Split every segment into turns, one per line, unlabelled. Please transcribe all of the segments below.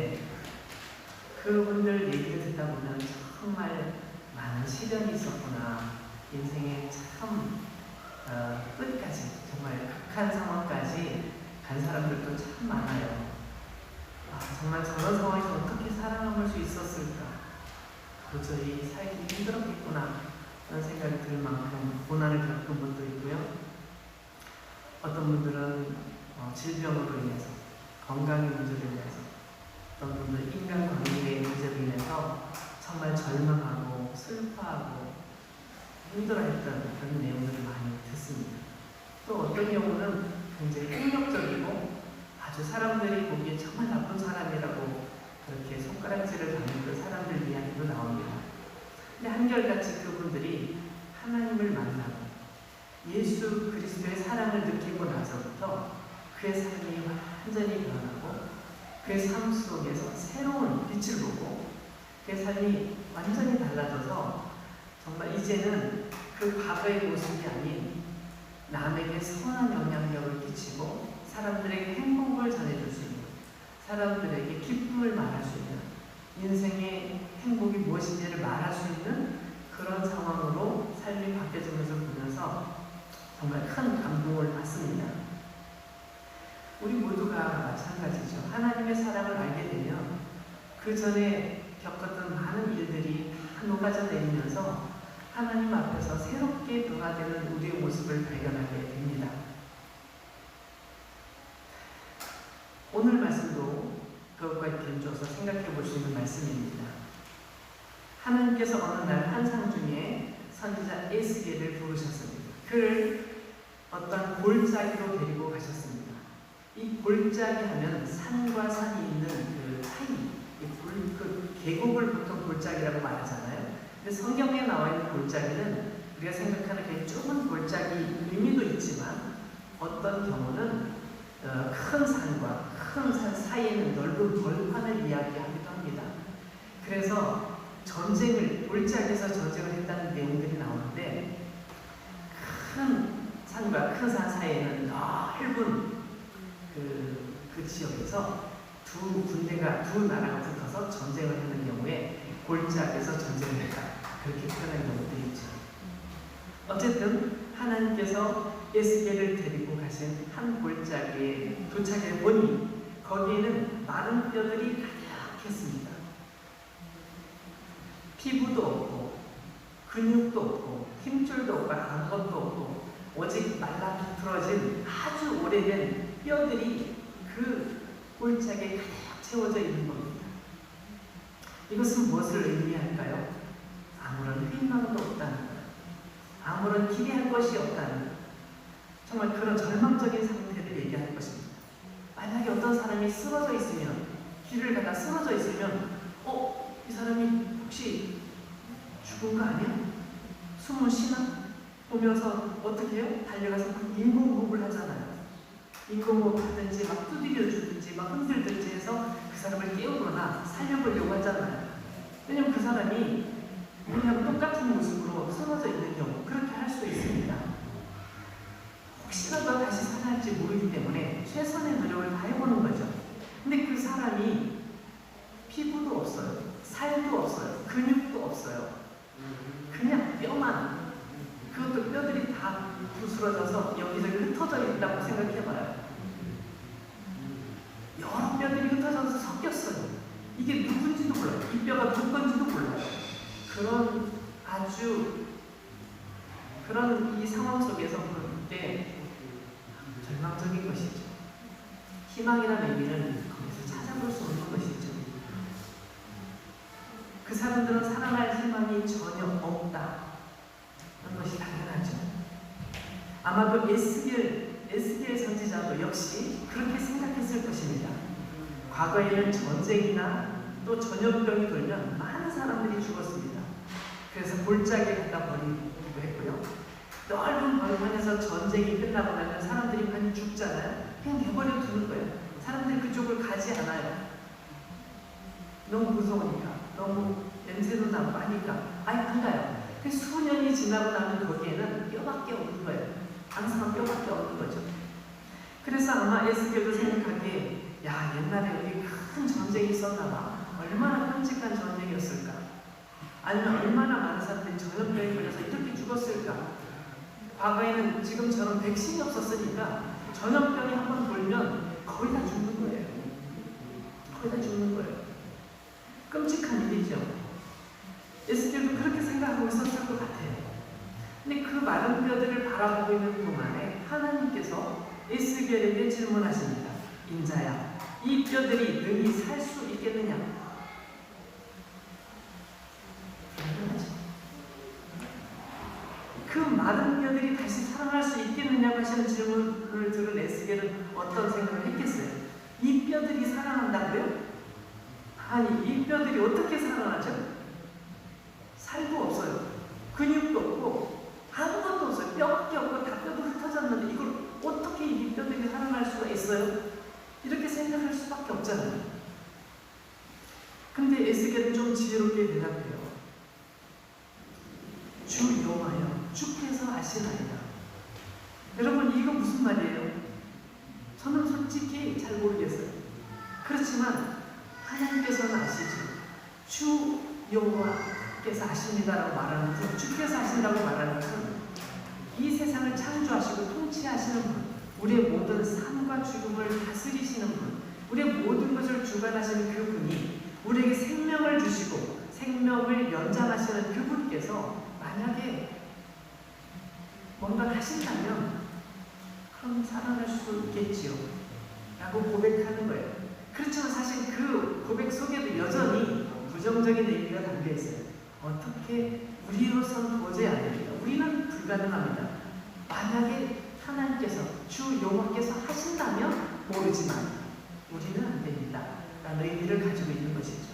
있는데 그분들 얘기를 듣다 보면 정말 많은 시련이 있었구나. 인생의 참 끝까지 정말 극한 상황까지 간 사람들도 참 많아요. 정말 저런 상황에서 어떻게 살아남을 수 있었을까? 도저히 살기 힘들었겠구나 그런 생각이 들 만큼 고난을 겪은 분도 있고요. 어떤 분들은 질병으로 인해서, 건강의 문제로 인해서, 어떤 분들은 인간관계의 문제로 인해서 정말 절망하고 슬퍼하고 힘들어했던 그런 내용들을 많이 듣습니다. 또 어떤 경우는 굉장히 폭력적이고 아주 사람들이 보기에 정말 나쁜 사람이라고 그렇게 손가락질을 받는 그 사람들 이야기도 나옵니다. 근데 한결같이 그분들이 하나님을 만나고 예수 그리스도의 사랑을 느끼고 나서부터 그의 삶이 완전히 변하고 그의 삶 속에서 새로운 빛을 보고 그의 삶이 완전히 달라져서 정말 이제는 그 과거의 모습이 아닌 남에게 선한 영향력을 끼치고 사람들에게 행복을 전해줄 수 있는, 사람들에게 기쁨을 말할 수 있는, 인생의 행복이 무엇인지를 말할 수 있는 그런 상황으로 삶이 바뀌어지면서 보면서 정말 큰 감동을 받습니다. 우리 모두가 마찬가지죠. 하나님의 사랑을 알게 되면 그 전에 겪었던 많은 일들이 다 녹아져 내리면서 하나님 앞에서 새롭게 변화되는 우리의 모습을 발견하게 됩니다. 오늘 말씀도 그것과 견주어서 생각해 볼 수 있는 말씀입니다. 하나님께서 어느 날 환상 중에 선지자 에스겔을 부르셨습니다. 그를 어떤 골짜기로 데리고 가셨습니다. 이 골짜기 하면 산과 산이 있는 그 사이, 그 계곡을 보통 골짜기라고 말하잖아요. 근데 성경에 나와 있는 골짜기는 우리가 생각하는 그 좁은 골짜기 의미도 있지만 어떤 경우는 큰 산과 큰 산 사이에 있는 넓은 벌판을 이야기하기도 합니다. 그래서 골짜기에서 전쟁을 했다는 내용들이 나오는데 큰 산과 큰 산 사이에는 넓은 그 지역에서 두 나라가 붙어서 전쟁을 하는 경우에 골짜기에서 전쟁을 했다. 그렇게 표현하는 경우도 있죠. 어쨌든 하나님께서 에스겔을 데리고 가신 한 골짜기에 도착해 보니 거기에는 마른 뼈들이 가득했습니다. 피부도 없고 근육도 없고 힘줄도 없고 아무것도 없고 오직 말라 비틀어진 아주 오래된 뼈들이 그 골짜기에 가득 채워져 있는 겁니다. 이것은 무엇을 의미할까요? 아무런 희망도 없다는 것, 아무런 기대할 것이 없다는 것, 정말 그런 절망적인 상태를 얘기하는 것입니다. 만약에 어떤 사람이 쓰러져 있으면, 길을 가다 쓰러져 있으면 이 사람이 혹시 죽은 거 아니야? 숨을 쉬나? 보면서 어떻게 해요? 달려가서 인공호흡을 하잖아요. 인공호흡 하든지 막 두드려 주든지 막 흔들든지 해서 그 사람을 깨우거나 살려보려고 하잖아요. 왜냐면 그 사람이 우리하고 똑같은 모습으로 쓰러져 있는 경우 그렇게 할 수 있습니다. 혹시라도 다시 살아날지 모르기 때문에 최선의 노력을 다 해보는 거죠. 근데 그 사람이 피부도 없어요. 살도 없어요. 근육도 없어요. 그냥 뼈만, 그것도 뼈들이 다 부스러져서 여기저기 흩어져 있다고 생각해봐요. 여러 뼈들이 흩어져서 섞였어요. 이게 누군지도 몰라요. 이 뼈가 누구 건지도 몰라요. 그런 이 상황 속에서 볼 때 절망적인 것이죠. 희망이라는 의미는 거기서 찾아볼 수 없는 것이죠. 그 사람들은 살아날 희망이 전혀 없다. 그런 것이 당연하죠. 아마도 에스겔 선지자도 역시 그렇게 생각했을 것입니다. 과거에는 전쟁이나 또 전염병이 돌면 많은 사람들이 죽었습니다. 그래서 골짜기에 갖다 버리기도 했고요. 넓은 벌판에서 전쟁이 끝나고 나면 사람들이 많이 죽잖아요. 그냥 내버려 두는 거예요. 사람들이 그쪽을 가지 않아요. 너무 무서우니까, 너무 냄새도 나고 하니까 아예 안 가요. 그 수년이 지나고 나면 거기에는 뼈밖에 없는 거예요. 항상 뼈밖에 없는 거죠. 그래서 아마 에스겔도 생각하기에 야, 옛날에 여기 큰 전쟁이 있었나 봐. 얼마나 끔찍한 전쟁이었을까? 아니면 얼마나 많은 사람들이 전염병에 걸려서 이렇게 죽었을까? 과거에는 지금처럼 백신이 없었으니까 전염병이 한번 돌면 거의 다 죽는 거예요. 거의 다 죽는 거예요. 끔찍한 일이죠. 에스겔도 그렇게 생각하고 있었을 것 같아요. 근데 그 마른 뼈들을 바라보고 있는 동안에 하나님께서 에스겔에게 질문하십니다. 인자야, 이 뼈들이 능히 살 수 있겠느냐? 그 마른 뼈들이 다시 살아날 수 있겠느냐고 하시는 질문을 들은 에스겔은 어떤 생각을 했겠어요? 이 뼈들이 살아난다고요? 아니, 이 뼈들이 어떻게 살아나죠? 살도 없어요. 근육도 없고 아무것도 없어요. 뼈밖에 없고 다 뼈도 흩어졌는데 이걸 어떻게 이 뼈들이 살아날 수가 있어요? 이렇게 생각할 수밖에 없잖아요. 근데 에스겔은 좀 지혜롭게 대답해요. 주 여호와여, 주께서 아시나이다. 여러분, 이거 무슨 말이에요? 저는 솔직히 잘 모르겠어요. 그렇지만 하나님께서는 아시죠. 주 여호와께서 아십니다라고 말하는 분, 주께서 아신다고 말하는 분, 이 세상을 창조하시고 통치하시는 분, 우리의 모든 삶과 죽음을 다스리시는 분, 우리의 모든 것을 주관하시는 그분이 우리에게 생명을 주시고 생명을 연장하시는 그분께서 만약에 뭔가를 하신다면 그럼 살아날 수 있겠지요 라고 고백하는 거예요. 그렇지만 사실 그 고백 속에도 여전히 부정적인 얘기가 담겨있어요. 어떻게 우리로서는 도저히 안 됩니다. 우리는 불가능합니다. 만약에 하나님께서 주 여호와께서 하신다면 모르지만 우리는 안 됩니다 라는 의미를 가지고 있는 것이죠.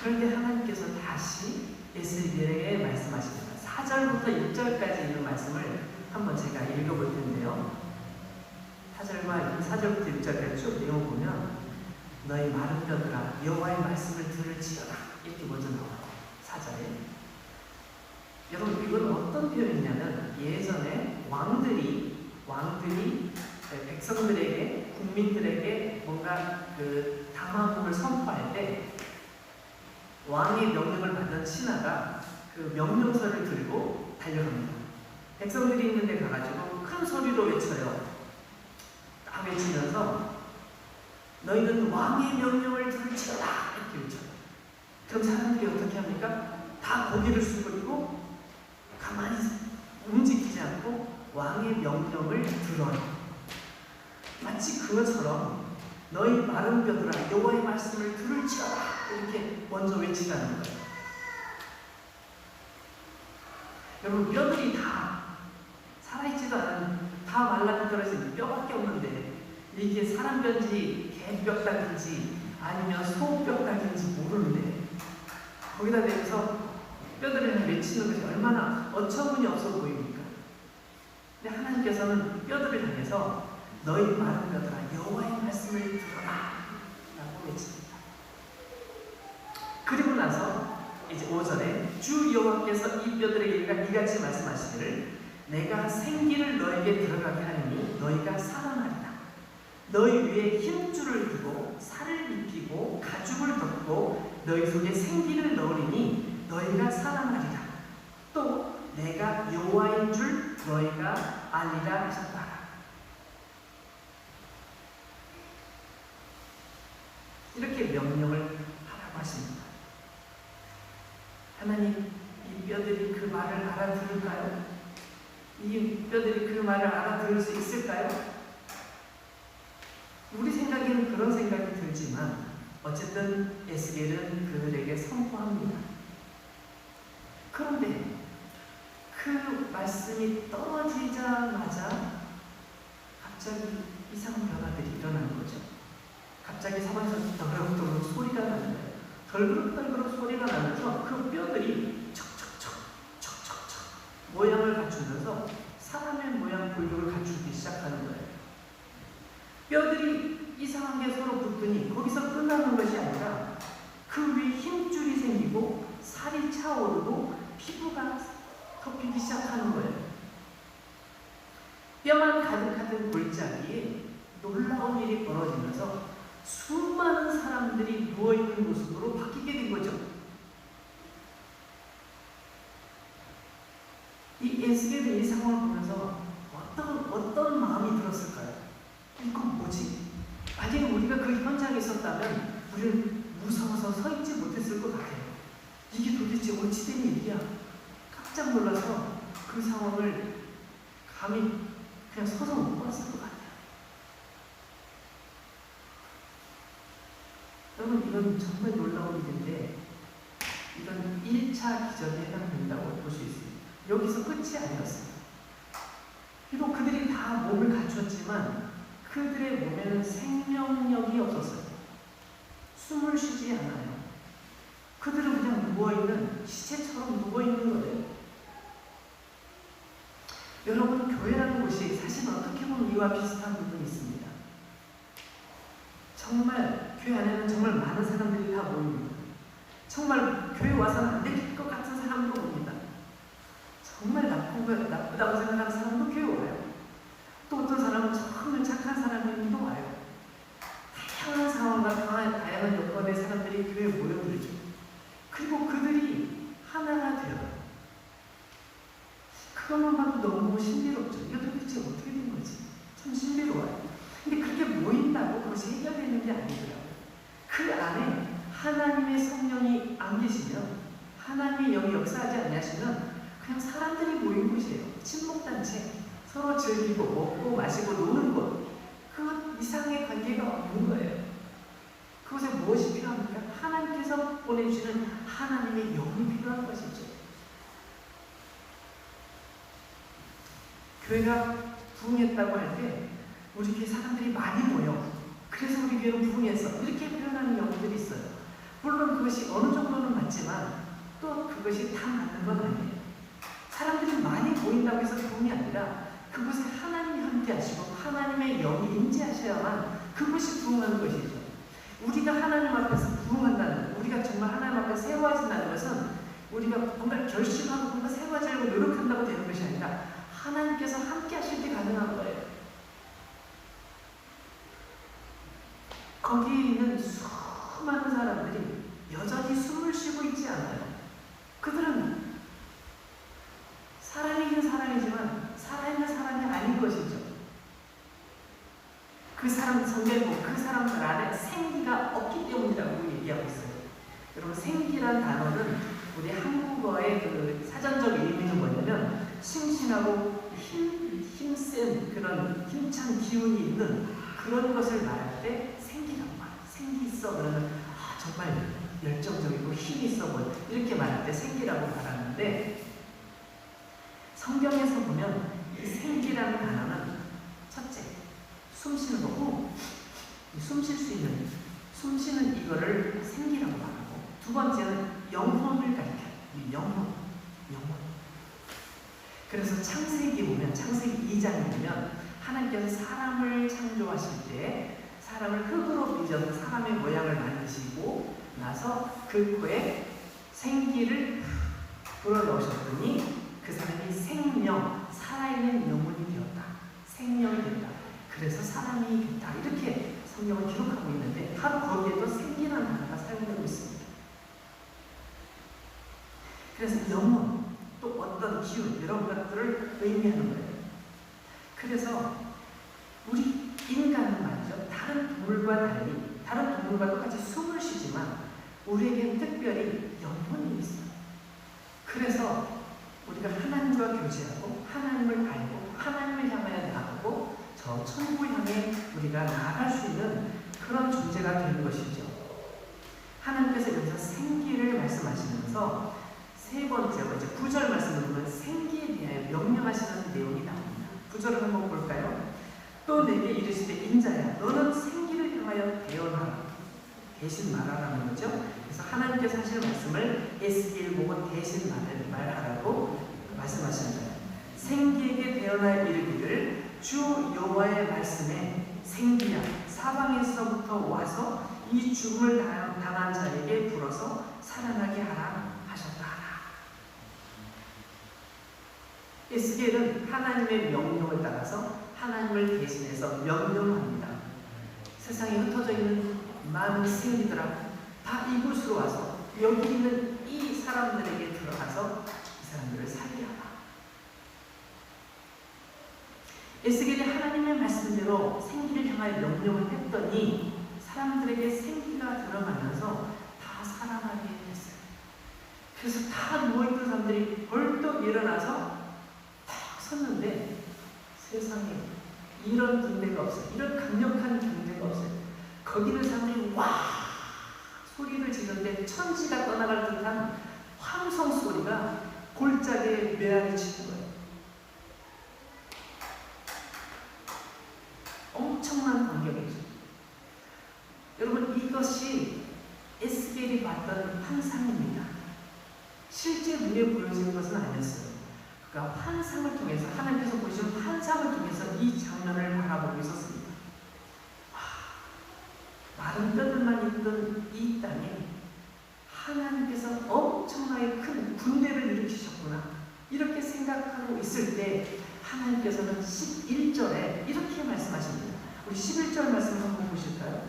그런데 하나님께서 다시 에스겔에게 말씀하십니다. 4절부터 6절까지 있는 말씀을 한번 제가 읽어볼 텐데요. 4절부터 6절까지 쭉 내용 보면 너희 마른 뼈들아 여호와의 말씀을 들을지어다 이렇게 먼저 나와요. 4절에. 여러분, 이건 어떤 표현이냐면 예전에 왕들이 백성들에게, 국민들에게 뭔가 그 당화국을 선포할 때 왕의 명령을 받은 신하가 그 명령서를 들고 달려갑니다. 백성들이 있는 데 가가지고 큰 소리로 외쳐요. 딱 외치면서 너희는 왕의 명령을 들을지어다 이렇게 외쳐요. 그럼 사람들이 어떻게 합니까? 다 고개를 숙이고 가만히 움직이지 않고 왕의 명령을 들어요. 마치 그것처럼 너희 마른 뼈들아 여호와의 말씀을 들을지어다 이렇게 먼저 외치라는 거예요. 여러분, 뼈들이 다 살아있지도 않은, 다 말라비틀어진 뼈밖에 없는데 이게 사람 뼈인지 개뼈다인지 아니면 소뼈다인지 모르는데 거기다 대면서 뼈들을 외치는 것이 얼마나 어처구니 없어 보입니까? 근데 하나님께서는 뼈들을 향해서 너희 마른 뼈들아 여호와의 말씀을 들어라 라고 외칩니다. 그리고 나서 이제 5절에 주 여호와께서 이 뼈들에게 이같이 말씀하시기를 내가 생기를 너에게 들어가게 하리니 너희가 살아나리라. 너희 위에 힘줄을 두고 살을 입히고 가죽을 덮고 너희 속에 생기를 넣으리니 너희가 살아나리라. 또 내가 여호와인 줄 너희가 알리라 하셨다. 이렇게 명령을 하라고 하십니다. 하나님, 이 뼈들이 그 말을 알아들을까요? 이 뼈들이 그 말을 알아들을 수 있을까요? 우리 생각에는 그런 생각이 들지만 어쨌든 에스겔은 그들에게 선포합니다. 그런데 그 말씀이 떨어지자마자 갑자기 이상한 변화들이 일어나는 거죠. 갑자기 사방에서 덜그럭덜그럭 소리가 나는 거예요. 덜그럭덜그럭 소리가 나면서 그 뼈들이 척척척 모양을 갖추면서 사람의 모양 골격을 갖추기 시작하는 거예요. 뼈들이 이상하게 서로 붙더니 거기서 끝나는 것이 아니라 그 위에 힘줄이 생기고 살이 차오르고 피부가 덮이기 시작하는 거예요. 뼈만 가득하던 골짜기에 놀라운 일이 벌어지면서 수많은 사람들이 누워있는 모습으로 바뀌게 된 거죠. 이 에스겔은 이 상황을 보면서 어떤 마음이 들었을까요? 이건 뭐지? 만약에 우리가 그 현장에 있었다면 우리는 무서워서 서 있지 못했을 것 같아요. 이게 도대체 어찌된 일이야? 깜짝 놀라서 그 상황을 감히 그냥 서서 못 봤을 것 같아요. 여러분, 이건 정말 놀라운 일인데 이건 1차 기적에 해당된다고 볼 수 있습니다. 여기서 끝이 아니었습니다. 비록 그들이 다 몸을 갖췄지만 그들의 몸에는 생명력이 없었어요. 숨을 쉬지 않아요. 그들은 그냥 누워있는, 시체처럼 누워있는 거예요. 여러분, 교회라는 곳이 사실 어떻게 보면 이와 비슷한 부분이 있습니다. 정말 교회 안에는 정말 많은 사람들이 다 모입니다. 정말 교회 와서는 안 될 것 같은 사람도 옵니다. 정말 나쁘다고 생각하는 사람도 교회 와요. 또 어떤 사람은 정말 착한 사람이 또 와요. 다양한 상황과 다양한 여건의 사람들이 교회에 모여들죠. 그리고 그들이 하나가 되어요. 그것만 봐도 너무 신비롭죠. 이거 도대체 어떻게 된 거지? 참 신비로워요. 근데 그렇게 모인다고 그것이 해결되는 게 아니더라고요. 그 안에 하나님의 성령이 안 계시면, 하나님의 영이 역사하지 않으시면 그냥 사람들이 모인 곳이에요. 친목단체, 서로 즐기고 먹고 마시고 노는 곳. 그 이상의 관계가 없는 거예요. 그것에 무엇이 필요합니까? 하나님께서 보내주시는 하나님의 영이 필요한 것이죠. 교회가 부흥했다고 할 때 우리 교회 사람들이 많이 모여, 그래서 우리 교회는 부흥했어, 이렇게 표현하는 경우들이 있어요. 물론 그것이 어느 정도는 맞지만 또 그것이 다 맞는 건 아니에요. 사람들이 많이 모인다고 해서 부흥이 아니라 그곳에 하나님이 함께 하시고 하나님의 영이 임재하셔야만 그것이 부흥하는 것이죠. 우리가 하나님 앞에서 부흥한다는, 우리가 정말 하나님 앞에 세워진다는 것은 우리가 뭔가 결심하고 뭔가 세워지려고 노력한다고 되는 것이 아니라 하나님께서 함께 하실 때 가능한 거예요. 거기에 있는 수많은 사람들이 여전히 숨을 쉬고 있지 않아요. 그들은 살아있는 사람이지만 살아있는 사람이 아닌 것이죠. 그 사람, 성경에 그 사람들 안에 생기가 없기 때문이라고 얘기하고 있어요. 여러분, 생기란 단어는 우리 한국어의 그 사전적 의미는 뭐냐면 싱싱하고 힘센 그런 힘찬 기운이 있는 그런 것을 말할 때 생기라고 말해요. 생기 있어 그러면 정말 열정적이고 힘이 있어 보여, 이렇게 말할 때 생기라고 말하는데, 성경에서 보면 이 생기라는 단어는 첫째, 숨 쉬는 거고, 숨 쉴 수 있는, 숨 쉬는 이거를 생기라고 말하고, 두 번째는 영혼을 가리켜요. 영혼. 그래서 창세기 보면, 창세기 2장에 보면 하나님께서 사람을 창조하실 때 사람을 흙으로 빚어서 사람의 모양을 만드시고 나서 그 코에 생기를 불어넣으셨더니 그 사람이 생명, 살아있는 영혼이 되었다. 생명이 된다. 그래서 사람이 됐다. 이렇게 성경을 기록하고 있는데 바로 거기에도 생기라는 단어가 사용되고 있습니다. 그래서 영혼, 또 어떤 기운, 이런 것들을 의미하는 거예요. 그래서 우리 인간은 말이죠, 다른 동물과 달리, 다른 동물과 똑같이 숨을 쉬지만 우리에겐 특별히 영혼이 있어요. 그래서 우리가 하나님과 교제하고 하나님을 알고 하나님을 향하여 나아가고 저 천국을 향해 우리가 나아갈 수 있는 그런 존재가 되는 것이죠. 하나님께서 여기서 생기를 말씀하시면서 세 번째로 이제 9절 말씀을 보면 생기에 대하여 명령하시는 내용이 나옵니다. 9절을 한번 볼까요? 또 내게 이르시되 인자야 너는 생기를 향하여 대언하라. 대신 말하라는 거죠. 그래서 하나님께서 하실 말씀을 에스겔 보고 대신 말하라고 말씀하시는 거예요. 생기에게 대언하여 이르기를 주 여호와의 말씀에 생기야 사방에서부터 와서 이 죽음을 당한 자에게 불어서 살아나게 하라 하셨다. 에스겔은 하나님의 명령을 따라서 대신해서 명령합니다. 세상에 흩어져 있는 많은 승리들아, 다 이곳으로 와서 여기 있는 이 사람들에게 들어가서 이 사람들을 살게 하라. 에스겔이 하나님의 말씀대로 생기를 향하여 명령을 했더니 사람들에게 생기가 들어가면서 다 살아나게 됐어요. 그래서 다 누워있던 사람들이 벌떡 일어나서 탁 섰는데 세상에 이런 군대가 없어요. 이런 강력한 경제가 없어요. 거기 있는 사람들이 와 소리를 지르는데 천지가 떠나갈 듯한 함성 소리가 골짜기에 메아리 치는 거예요. 엄청난 반격이죠. 여러분, 이것이 에스겔이 봤던 환상입니다. 실제 눈에 보여지는 것은 아니었어요. 그러니까 환상을 통해서, 하나님께서 보시는 환상을 통해서 이 장면을 바라보고 있었습니다. 마른 뼈들만 있던 이 땅에 하나님께서 엄청나게 큰 군대를 일으키셨구나, 이렇게 생각하고 있을 때 하나님께서는 11절에 이렇게 말씀하십니다. 우리 11절 말씀 한번 보실까요?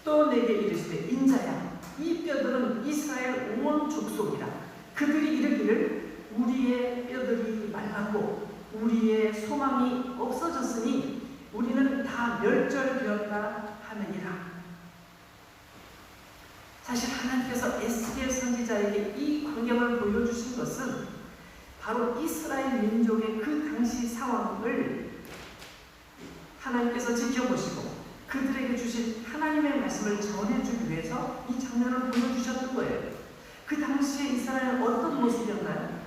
또 내게 이르시되 인자야, 이 뼈들은 이스라엘 온 족속이라. 그들이 이르기를 우리의 뼈들이 말랐고 우리의 소망이 없어졌으니 우리는 다 멸절되었다 하느니라. 사실 하나님께서 에스겔 선지자에게 이 광경을 보여주신 것은 바로 이스라엘 민족의 그 당시 상황을 하나님께서 지켜보시고 그들에게 주신 하나님의 말씀을 전해주기 위해서 이 장면을 보여주셨던 거예요. 그 당시에 이스라엘은 어떤 모습이었나요?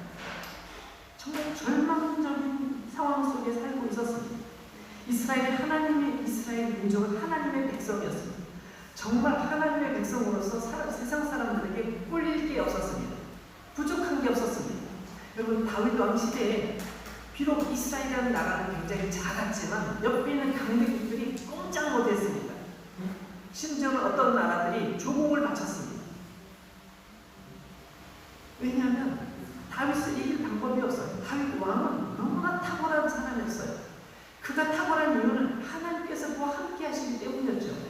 정말 절망적인 상황 속에 살고 있었습니다. 이스라엘 민족은 하나님의 백성이었습니다. 정말 하나님의 백성으로서 세상 사람들에게 꿀릴 게 없었습니다. 부족한 게 없었습니다. 여러분, 다윗 왕 시대에 비록 이스라엘이라는 나라는 굉장히 작았지만 옆에 있는 강대국들이 꼼짝 못했습니다. 심지어는 어떤 나라들이 조공을 바쳤습니다. 왜냐하면 다윗을 이길 방법이 없어요. 다윗 왕은 너무나 탁월한 사람이었어요. 그가 탁월한 이유는 하나님께서 그와 함께 하시기 때문이었죠.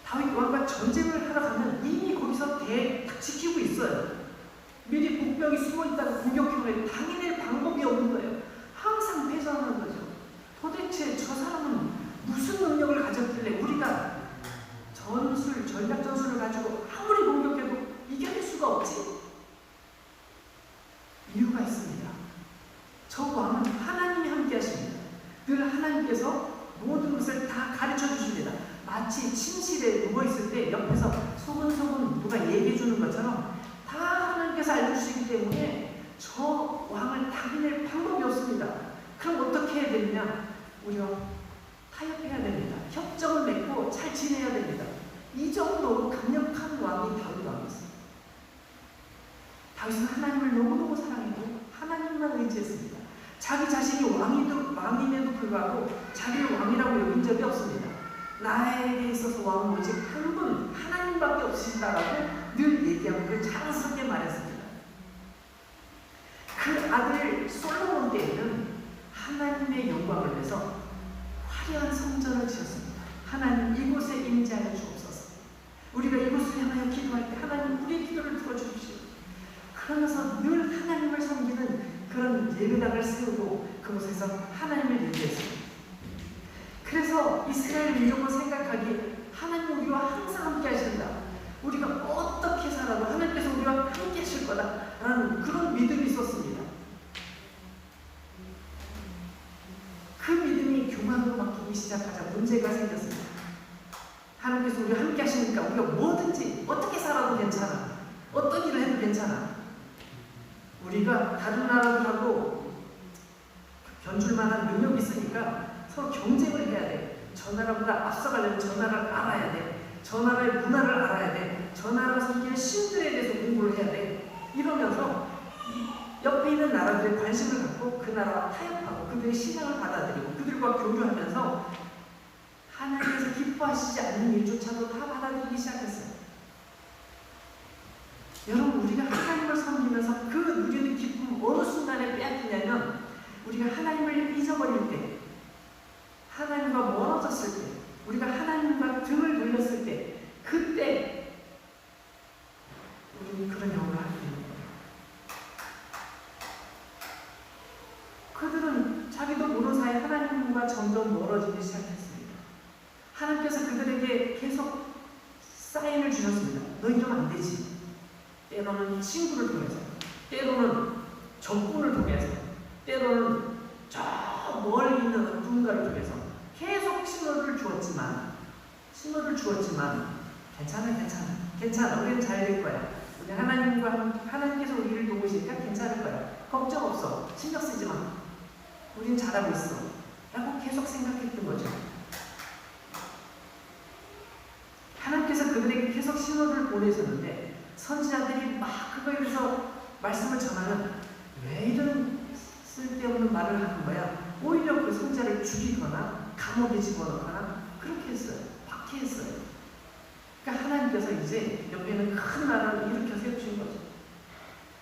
다윗 왕과 전쟁을 하러 가면 이미 거기서 딱 지키고 있어요. 미리 복병이 숨어있다가 공격해오면 당해낼 방법이 없는 거예요. 항상 패전하는 거죠. 도대체 저 사람은 무슨 능력을 가졌길래 우리가 전략 전술을 가지고 아무리 공격해도 이겨낼 수가 없지? 이유가 있습니다. 저 왕은 하나님이 함께 하십니다. 늘 하나님께서 모든 것을 다 가르쳐 주십니다. 마치 침실에 누워있을 때 옆에서 소근소근 누가 얘기해 주는 것처럼 다 하나님께서 알려주시기 때문에 저 왕을 당해낼 방법이 없습니다. 그럼 어떻게 해야 되느냐? 우리가 타협해야 됩니다. 협정을 맺고 잘 지내야 됩니다. 이 정도로 강력한 왕이 다윗 왕이었습니다. 다윗은 하나님을 너무너무 사랑했고 하나님만 의지했습니다. 자기 자신이 왕임에도 불구하고 자기를 왕이라고 여긴 적이 없습니다. 나에게 있어서 왕은 오직 한 분, 하나님밖에 없으시다라고 늘 얘기하고 그 자랑스럽게 말했습니다. 그 아들 솔로몬 때에는 하나님의 영광을 위해서 화려한 성전을 지었습니다. 하나님, 이곳에 임재하여 주옵소서. 우리가 이곳을 향하여 기도할 때 하나님, 우리의 기도를 들어주십시오. 그러면서 늘 하나님을 섬기는 그런 예배당을 세우고 그곳에서 하나님을 예배했습니다. 그래서 이스라엘 민족을 생각하기에 하나님 우리와 항상 함께 하신다. 우리가 어떻게 살아도 하나님께서 우리와 함께 하실 거다라는 그런 믿음이 있었습니다. 그 믿음이 교만으로 바뀌기 시작하자 문제가 생겼습니다. 하나님께서 우리와 함께 하시니까 우리가 뭐든지 어떻게 살아도 괜찮아. 어떤 일을 해도 괜찮아. 우리가 다른 나라들하고 견줄 만한 능력이 있으니까 서로 경쟁을 해야 돼. 저 나라보다 앞서가려면 저 나라를 알아야 돼. 저 나라의 문화를 알아야 돼. 저 나라가 섬기는 신들에 대해서 공부를 해야 돼. 이러면서 옆에 있는 나라들의 관심을 갖고 그 나라와 타협하고 그들의 신앙을 받아들이고 그들과 교류하면서 하나님께서 기뻐하시지 않는 일조차도 다 받아들이기 시작했어요. 여러분, 우리가 하나님을 섬기면서 그 누리는 기쁨 어느 순간에 빼앗기냐면 우리가 하나님을 잊어버릴 때, 하나님 점점 멀어지기 시작했습니다. 하나님께서 그들에게 계속 사인을 주셨습니다. 너 이러면 안 되지. 때로는 친구를 통해서, 때로는 적군을 통해서, 때로는 저 멀리 있는 누군가를 통해서 계속 신호를 주었지만 괜찮아. 우리는 잘 될 거야. 우리 하나님께서 우리를 도우시니까 괜찮을 거야. 걱정 없어. 신경 쓰지 마. 우린 잘하고 있어. 라고 계속 생각했던 거죠. 하나님께서 그들에게 계속 신호를 보내셨는데 선지자들이 막 그거에 대해서 말씀을 전하는 왜 이런 쓸데없는 말을 하는 거야. 오히려 그 선지자를 죽이거나 감옥에 집어넣거나 그렇게 했어요. 박해했어요. 그러니까 하나님께서 이제 옆에는 큰 나라를 일으켜 세우신 거죠.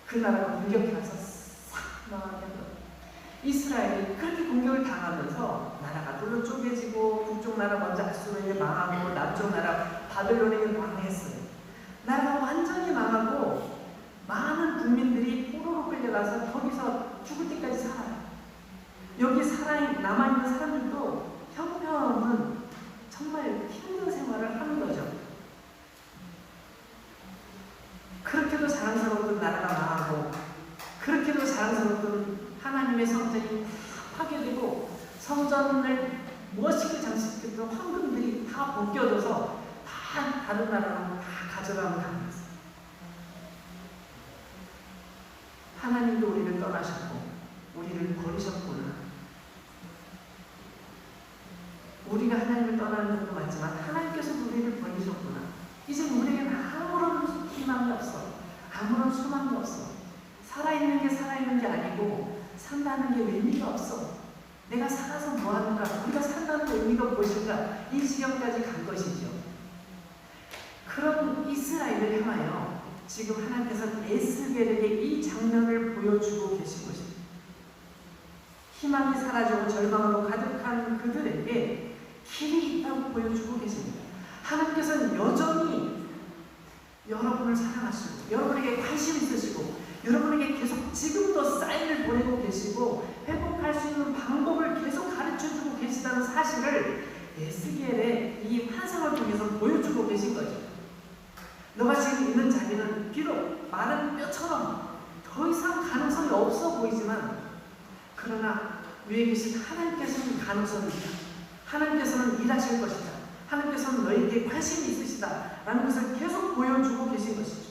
그 나라가 공격해 와서 싹 망하게 한 거예요. 이스라엘이 그렇게 공격을 당하면서 나라가 둘로 쪼개지고 북쪽 나라 먼저 아수르에게 망하고 남쪽 나라 바벨론에게 망했어요. 나라가 완전히 망하고 많은 국민들이 포로로 끌려가서 거기서 죽을 때까지 살아요. 여기 남아있는 사람들도 형편은 정말 힘든 생활을 하는 거죠. 그렇게도 자랑스러웠던 나라가 망하고 그렇게도 자랑스러웠던 하나님의 성전이 다 파괴되고 성전을 멋있게 장식했던 황금들이 다 벗겨져서 다 다른 나라로 다 가져가는 당했어요. 하나님도 우리를 떠나셨고 우리를 버리셨구나. 우리가 하나님을 떠나는 것도 맞지만 하나님께서도 우리를 버리셨구나. 이제 우리에게는 아무런 희망이 없어. 아무런 소망이 없어. 살아있는 게 아니고 산다는 게 의미가 없어. 내가 살아서 뭐하는가? 우리가 산다는 의미가 무엇인가? 이 지경까지 간 것이죠. 그런 이스라엘을 향하여 지금 하나님께서 에스겔에게 이 장면을 보여주고 계신 것입니다. 희망이 사라지고 절망으로 가득한 그들에게 길이 있다고 보여주고 계십니다. 하나님께서는 여전히 여러분을 사랑하시고 여러분에게 관심 있으시고 여러분에게 계속 지금도 사인을 보내고 계시고 회복할 수 있는 방법을 계속 가르쳐주고 계시다는 사실을 에스겔의 이 환상을 통해서 보여주고 계신 거죠. 너가 지금 있는 자리는 비록 마른 뼈처럼 더 이상 가능성이 없어 보이지만 그러나 위에 계신 하나님께서는 가능성이 있다. 하나님께서는 일하실 것이다. 하나님께서는 너에게 관심이 있으시다 라는 것을 계속 보여주고 계신 것이죠.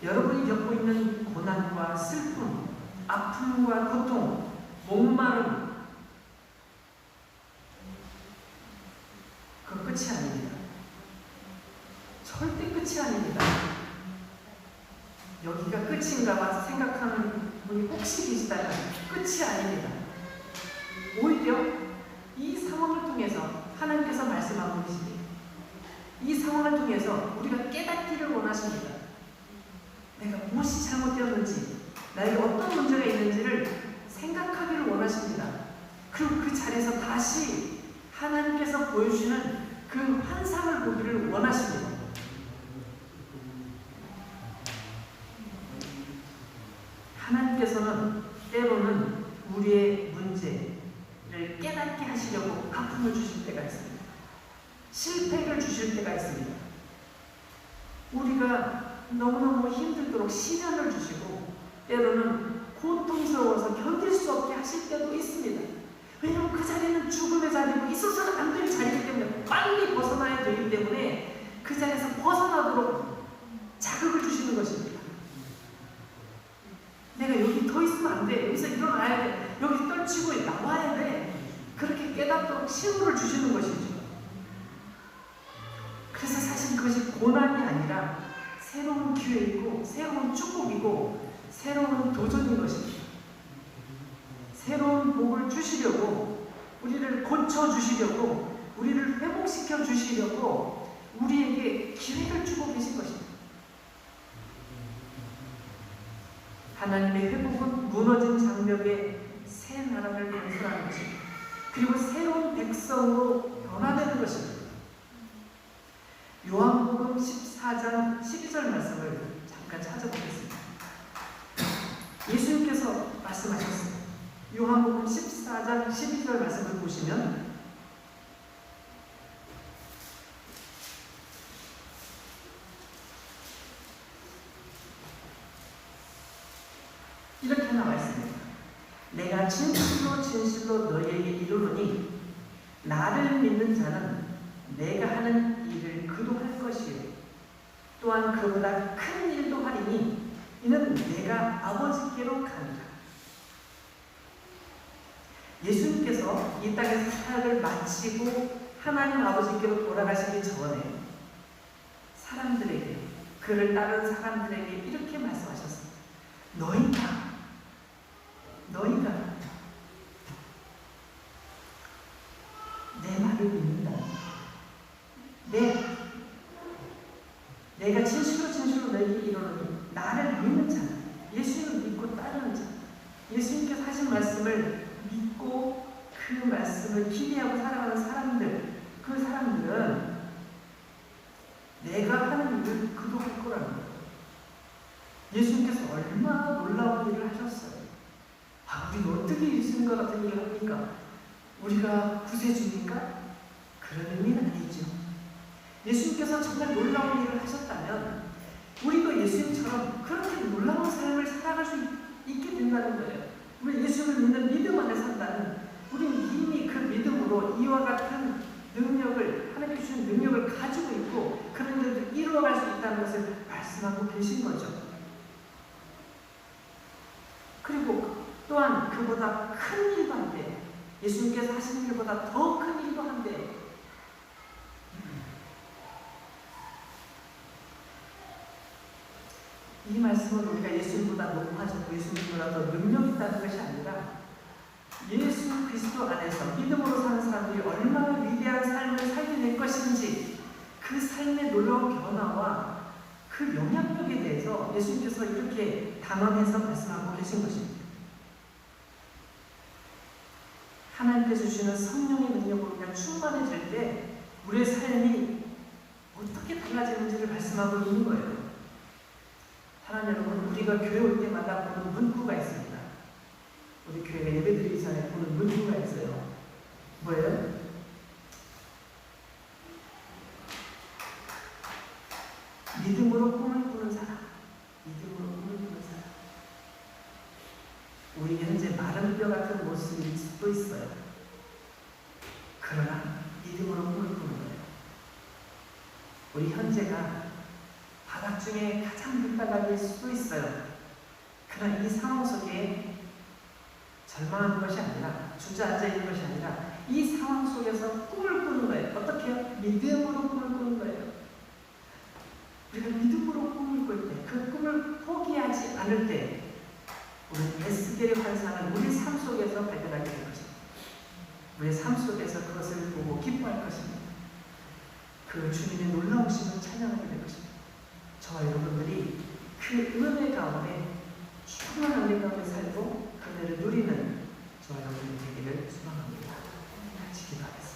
여러분이 겪고 있는 고난과 슬픔, 아픔과 고통, 목마름 그건 끝이 아닙니다. 절대 끝이 아닙니다. 여기가 끝인가 봐 생각하는 분이 혹시 계시다면 끝이 아닙니다. 오히려 이 상황을 통해서 하나님께서 말씀하고 계십니다. 이 상황을 통해서 우리가 깨닫기를 원하십니다. 내가 무엇이 잘못되었는지, 나에게 어떤 문제가 있는지를 생각하기를 원하십니다. 그리고 그 자리에서 다시 하나님께서 보여주시는 그 환상을 보기를 원하십니다. 하나님께서는 때로는 우리의 문제를 깨닫게 하시려고 아픔을 주실 때가 있습니다. 실패를 주실 때가 있습니다. 우리가 너무너무 힘들도록 시련을 주시고 때로는 고통스러워서 견딜 수 없게 하실 때도 있습니다. 왜냐하면 그 자리는 죽음의 자리고 있어서는 안 될 자리이기 때문에 빨리 벗어나야 되기 때문에 그 자리에서 벗어나도록 자극을 주시는 것입니다. 내가 여기 더 있으면 안 돼. 여기서 일어나야 돼. 여기 떨치고 나와야 돼. 그렇게 깨닫도록 신호를 주시는 것이죠. 그래서 사실 그것이 고난이 아니라 새로운 기회이고 새로운 축복이고 새로운 도전인 것입니다. 새로운 복을 주시려고 우리를 고쳐주시려고 우리를 회복시켜 주시려고 우리에게 기회를 주고 계신 것입니다. 하나님의 회복은 무너진 장벽에 새 나라를 건설하는 것입니다. 그리고 새로운 백성으로 변화되는 것입니다. 요한복음 14장 12절 말씀을 잠깐 찾아보겠습니다. 예수님께서 말씀하셨습니다. 요한복음 14장 12절 말씀을 보시면 이렇게 나와 있습니다. 내가 진실로 진실로 너희에게 이르노니 나를 믿는 자는 내가 하는 일을 그도 할 것이요 또한 그보다 큰 일도 하리니 이는 내가 아버지께로 가니라. 예수님께서 이 땅에서 사역을 마치고 하나님 아버지께로 돌아가시기 전에 사람들에게, 그를 따른 사람들에게 이렇게 말씀하셨습니다. 너희가 내 말을 믿는다. 내가 진실로 너희에게 이르노니 나를 믿는 자, 예수님을 믿고 따르는 자, 예수님께서 하신 말씀을 믿고 그 말씀을 기대하고 살아가는 사람들, 그 사람들은 내가 하는 일을 그도 할 거라는 거예요. 예수님께서 얼마나 놀라운 일을 하셨어요. 우리가 어떻게 예수님과 같은 일을 합니까? 우리가 구세주니까? 그런 의미는 아니죠. 예수님께서 정말 놀라운 일을 하셨다면 우리도 예수님처럼 그렇게 놀라운 삶을 살아갈 수 있게 된다는 거예요. 우리 예수를 믿는 믿음 안에 산다는, 우리는 이미 그 믿음으로 이와 같은 능력을, 하나님께 주신 능력을 가지고 있고 그런 일을 이루어갈 수 있다는 것을 말씀하고 계신 거죠. 그리고 또한 그보다 큰 일도 한대. 예수님께서 하신 일보다 더 큰 일도 한대. 이 말씀은 우리가 예수님보다 높아졌고 예수님보다 더 능력 있다는 것이 아니라 예수 그리스도 안에서 믿음으로 사는 사람들이 얼마나 위대한 삶을 살게 될 것인지, 그 삶의 놀라운 변화와 그 영향력에 대해서 예수님께서 이렇게 단언해서 말씀하고 계신 것입니다. 하나님께서 주시는 성령의 능력으로 우리가 충만해질 때 우리의 삶이 어떻게 달라지는지를 말씀하고 있는 거예요. 사랑하는 여러분, 우리가 교회 올 때마다 보는 문구가 있습니다. 우리 교회가 예배드리기 전에 보는 문구가 있어요. 뭐예요? 믿음으로 꿈을 꾸는 사람. 믿음으로 꿈을 꾸는 사람. 우리 현재 마른 뼈 같은 모습일 수도 있어요. 그러나 믿음으로 꿈을 꾸는 거예요. 우리 현재가 바닥 중에 가장 밑바닥일 수도 있어요. 그러나 이 상황 속에 절망하는 것이 아니라, 주저앉아 있는 것이 아니라 이 상황 속에서 꿈을 꾸는 거예요. 어떻게 해요? 믿음으로 꿈을 꾸는 거예요. 우리가 믿음으로 꿈을 꿀 때, 그 꿈을 포기하지 않을 때 우리는 에스겔의 환상을 우리 삶 속에서 발견하게 될 것입니다. 우리의 삶 속에서 그것을 보고 기뻐할 것입니다. 그 주님의 놀라우심을 찬양하게 될 것입니다. 저와 여러분들이 그 은혜 가운데, 충만한 은혜 가운데 살고 그 은혜를 누리는 저와 여러분이 되기를 소망합니다. 같이 기도하겠습니다.